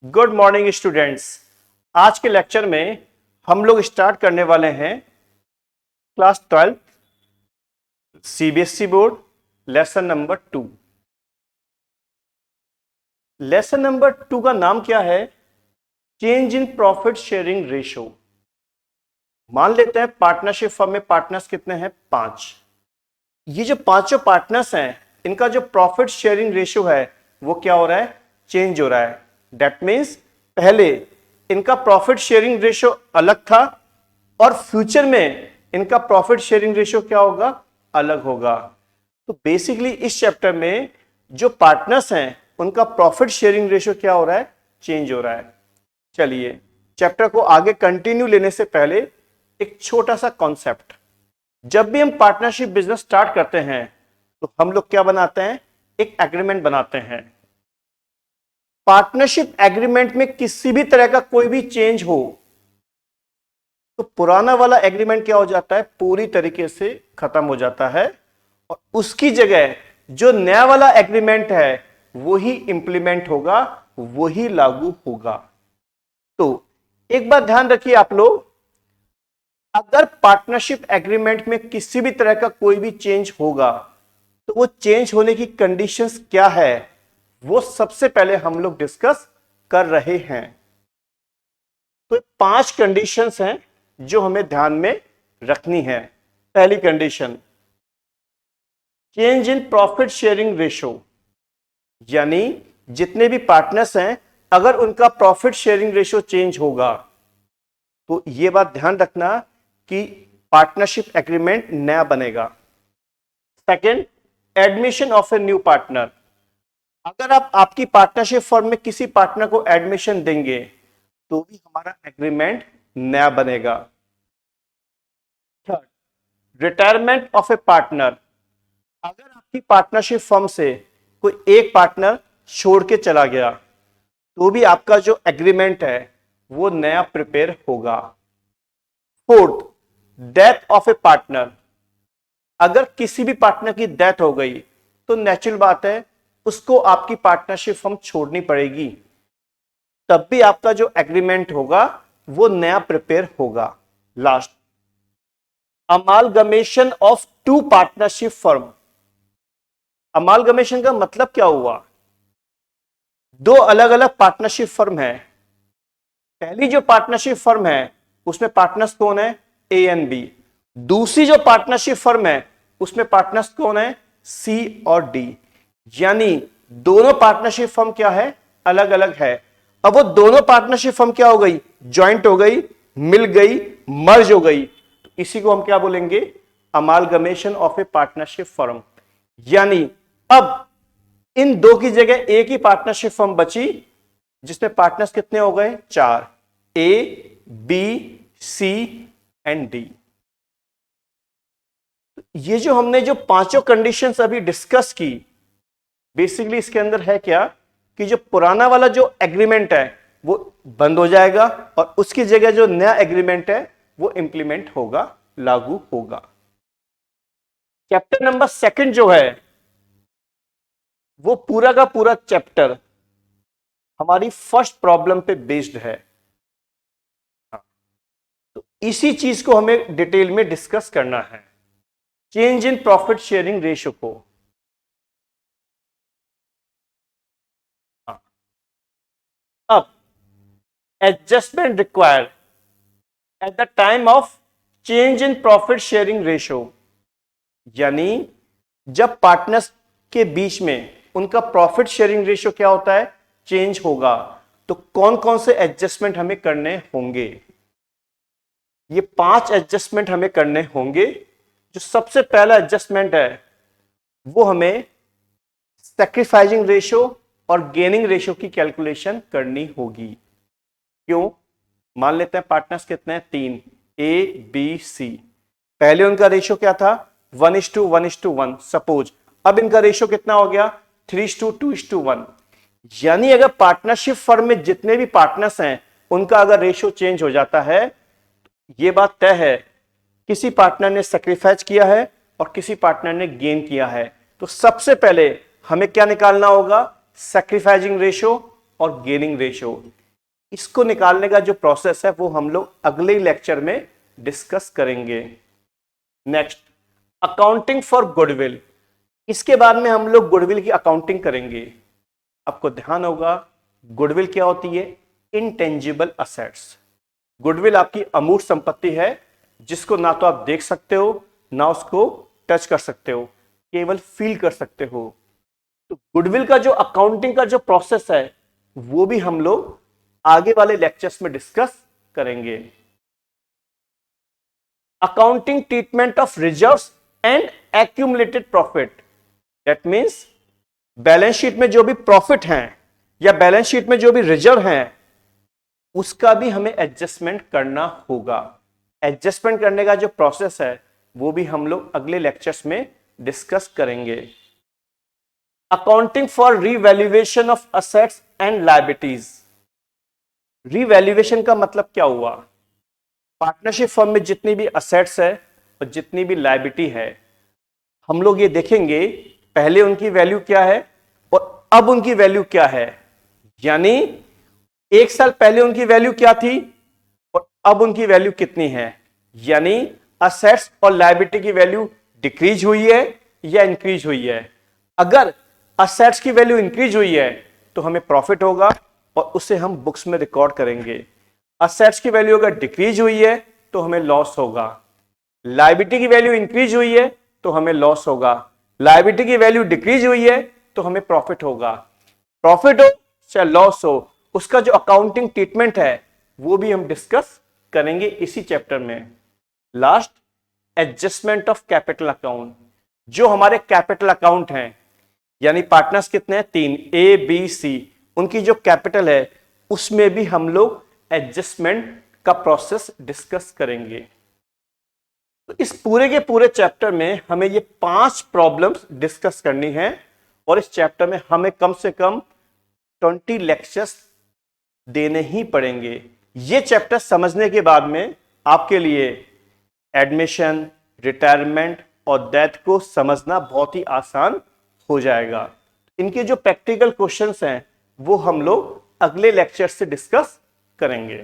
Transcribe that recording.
Good morning students. आज के lecture में हम लोग स्टार्ट करने वाले हैं class 12 CBSE board lesson number 2। Lesson number 2 का नाम क्या है? Change in profit sharing ratio. मान लेते हैं पार्टनरशिप फर्म में पार्टनर्स कितने हैं? 5। ये जो पांचों पार्टनर्स हैं इनका जो प्रॉफिट शेयरिंग रेशियो है वो क्या हो रहा है? चेंज हो रहा है। दैट मीन्स पहले इनका प्रॉफिट शेयरिंग रेशियो अलग था और फ्यूचर में इनका प्रॉफिट शेयरिंग रेशियो क्या होगा? अलग होगा। तो बेसिकली इस चैप्टर में जो पार्टनर्स हैं उनका प्रॉफिट शेयरिंग रेशियो क्या हो रहा है? चेंज हो रहा है। चलिए चैप्टर को आगे कंटिन्यू लेने से पहले एक छोटा सा कॉन्सेप्ट। जब भी हम पार्टनरशिप बिजनेस स्टार्ट करते हैं तो हम लोग क्या बनाते हैं? एक एग्रीमेंट बनाते हैं। पार्टनरशिप एग्रीमेंट में किसी भी तरह का कोई भी चेंज हो तो पुराना वाला एग्रीमेंट क्या हो जाता है? पूरी तरीके से खत्म हो जाता है और उसकी जगह जो नया वाला एग्रीमेंट है वही इंप्लीमेंट होगा, वही लागू होगा। तो एक बात ध्यान रखिए आप लोग, अगर पार्टनरशिप एग्रीमेंट में किसी भी तरह का कोई भी चेंज होगा तो वो चेंज होने की कंडीशंस क्या है वो सबसे पहले हम लोग डिस्कस कर रहे हैं। तो 5 कंडीशंस हैं जो हमें ध्यान में रखनी है। पहली condition, change in profit sharing ratio, यानी जितने भी पार्टनर्स हैं अगर उनका प्रॉफिट शेयरिंग रेशियो चेंज होगा तो यह बात ध्यान रखना कि पार्टनरशिप एग्रीमेंट नया बनेगा। Second, admission of a new partner, अगर आप आपकी पार्टनरशिप फर्म में किसी पार्टनर को एडमिशन देंगे तो भी हमारा एग्रीमेंट नया बनेगा। Third, retirement of A partner, अगर आपकी पार्टनरशिप फर्म से कोई एक पार्टनर छोड़ के चला गया तो भी आपका जो एग्रीमेंट है वो नया प्रिपेयर होगा। Fourth, death of A partner, अगर किसी भी पार्टनर की डेथ हो गई तो नेचुरल बात है उसको आपकी पार्टनरशिप फर्म छोड़नी पड़ेगी, तब भी आपका जो एग्रीमेंट होगा वो नया प्रिपेयर होगा। Last, amalgamation of 2 partnership firm, amalgamation का मतलब क्या हुआ? 2 अलग अलग पार्टनरशिप फर्म है। पहली जो पार्टनरशिप फर्म है उसमें पार्टनर्स कौन है? A and B. दूसरी जो पार्टनरशिप फर्म है उसमें पार्टनर्स कौन है? सी और डी। यानी दोनों पार्टनरशिप फर्म क्या है? अलग अलग है। अब वो दोनों पार्टनरशिप फर्म क्या हो गई? ज्वाइंट हो गई, मिल गई, मर्ज हो गई। तो इसी को हम क्या बोलेंगे? Amalgamation of A partnership firm. यानी अब इन दो की जगह एक ही पार्टनरशिप फर्म बची जिसमें पार्टनर्स कितने हो गए? 4, ए, बी, सी एंड डी। ये जो हमने जो पांचों कंडीशंस अभी डिस्कस की, बेसिकली इसके अंदर है क्या कि जो पुराना वाला जो एग्रीमेंट है वो बंद हो जाएगा और उसकी जगह जो नया एग्रीमेंट है वो इंप्लीमेंट होगा, लागू होगा। चैप्टर नंबर 2 जो है वो पूरा का पूरा चैप्टर हमारी फर्स्ट प्रॉब्लम पे बेस्ड है। तो इसी चीज को हमें डिटेल में डिस्कस करना है, change in profit sharing ratio को। अब adjustment required at the time of change in profit sharing ratio, यानी जब पार्टनर्स के बीच में उनका प्रॉफिट शेयरिंग रेशियो क्या होता है? चेंज होगा, तो कौन कौन से एडजस्टमेंट हमें करने होंगे? ये 5 एडजस्टमेंट हमें करने होंगे। जो सबसे पहला एडजस्टमेंट है वो हमें सैक्रिफाइसिंग रेशियो और गेनिंग रेशियो की कैलकुलेशन करनी होगी। क्यों? मान लेते हैं पार्टनर्स कितने हैं? 3, ए, बी, सी। पहले उनका रेशियो क्या था? 1:1:1। सपोज अब इनका रेशियो कितना हो गया? 3:2:1। यानी अगर पार्टनरशिप फर्म में जितने भी पार्टनर्स हैं उनका अगर रेशियो चेंज हो जाता है, यह बात तय है किसी पार्टनर ने सैक्रिफाइस किया है और किसी पार्टनर ने गेन किया है। तो सबसे पहले हमें क्या निकालना होगा? सैक्रिफाइसिंग रेशियो और गेनिंग रेशियो, इसको निकालने का जो प्रोसेस है वो हम लोग अगले लेक्चर में डिस्कस करेंगे। नेक्स्ट, अकाउंटिंग फॉर गुडविल, इसके बाद में हम लोग गुडविल की अकाउंटिंग करेंगे। आपको ध्यान होगा गुडविल क्या होती है, इनटेंजिबल असेट्स। गुडविल आपकी अमूर्त संपत्ति है जिसको ना तो आप देख सकते हो ना उसको टच कर सकते हो, केवल फील कर सकते हो। तो गुडविल का जो अकाउंटिंग का जो प्रोसेस है वो भी हम लोग आगे वाले लेक्चर्स में डिस्कस करेंगे। Accounting treatment of reserves and accumulated profit, that means balance sheet में जो भी प्रॉफिट हैं या बैलेंस शीट में जो भी रिजर्व हैं उसका भी हमें एडजस्टमेंट करना होगा। एडजस्टमेंट करने का जो प्रोसेस है वो भी हम लोग अगले लेक्चर्स में डिस्कस करेंगे। Accounting for revaluation of assets and liabilities, revaluation का मतलब क्या हुआ, पार्टनरशिप फर्म में जितनी भी असेट्स है और जितनी भी लायबिलिटी है हम लोग ये देखेंगे पहले उनकी वैल्यू क्या है और अब उनकी वैल्यू क्या है। यानी एक साल पहले उनकी वैल्यू क्या थी और अब उनकी वैल्यू कितनी है। यानी असेट्स और लायबिलिटी की वैल्यू डिक्रीज हुई है या इंक्रीज हुई है। अगर असेट्स की वैल्यू इंक्रीज हुई है तो हमें प्रॉफिट होगा और उसे हम बुक्स में रिकॉर्ड करेंगे। असेट्स की वैल्यू अगर डिक्रीज हुई है तो हमें लॉस होगा। लायबिलिटी की वैल्यू इंक्रीज हुई है तो हमें लॉस होगा। लायबिलिटी की वैल्यू डिक्रीज हुई है तो हमें प्रॉफिट होगा। प्रॉफिट हो चाहे लॉस हो, उसका जो अकाउंटिंग ट्रीटमेंट है वो भी हम डिस्कस करेंगे इसी चैप्टर में। Last, adjustment of capital account, जो हमारे कैपिटल अकाउंट हैं यानी पार्टनर्स कितने हैं, 3, ए बी सी, उनकी जो कैपिटल है उसमें भी हम लोग एडजस्टमेंट का प्रोसेस डिस्कस करेंगे। तो इस पूरे के पूरे चैप्टर में हमें ये 5 प्रॉब्लम्स डिस्कस करनी है और इस चैप्टर में हमें कम से कम 20 लेक्चर्स देने ही पड़ेंगे। ये चैप्टर समझने के बाद में आपके लिए एडमिशन, रिटायरमेंट और डेथ को समझना बहुत ही आसान हो जाएगा। इनके जो प्रैक्टिकल क्वेश्चंस हैं वो हम लोग अगले लेक्चर से डिस्कस करेंगे।